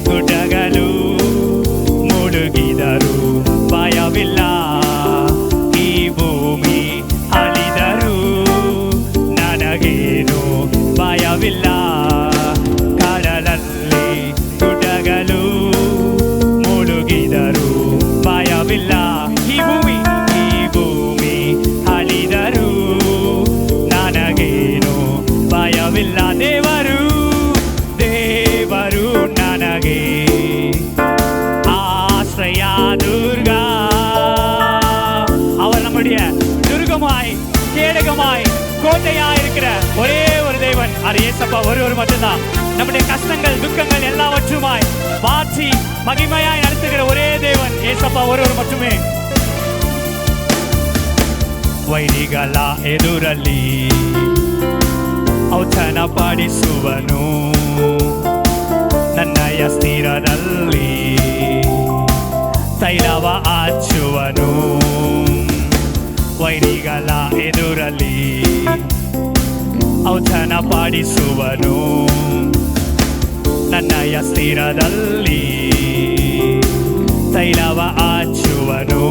ಗುಡ್ಡಗಳು ಮುಳುಗಿದರು ಭಯವಿಲ್ಲ. ಈ ಭೂಮಿ ಅಳಿದರು ನನಗೇನು ಭಯವಿಲ್ಲ. ಕಡಲಲ್ಲಿ ಗುಡ್ಡಗಳು ಮುಳುಗಿದರು ಭಯವಿಲ್ಲ. ಈ ಭೂಮಿ ಅಳಿದರು ನನಗೇನು ಭಯವಿಲ್ಲ. ದೇವರು ನನಗೆ ஆశ్ரய துர்கா. அவர் நம்முடைய துர்கமாய் கேடகமாய் கோட்டையாய் இருக்கிற ஒரே ஒரு தேவன். அது இயேசப்பா ஒருவர் மட்டும்தான். நம்முடைய கஷ்டங்கள் துக்கங்கள் எல்லாவற்றுமாய் மாற்றி மகிமையாய் நடத்துகிற ஒரே தேவன் இயேசப்பா ஒருவர் மட்டுமே. ವೈರಿಗಳ ಎದುರಲ್ಲಿ ಔತಣ ಪಡಿಸುವನು ನನ್ನಯ ಸ್ಥಿರದಲ್ಲಿ ತೈಲವ ಹಚ್ಚುವನು. ವೈರಿಗಳ ಎದುರಲ್ಲಿ ಔತಣ ಪಡಿಸುವನು ನನ್ನಯ ಸ್ಥಿರದಲ್ಲಿ ತೈಲವ ಹಚ್ಚುವನು.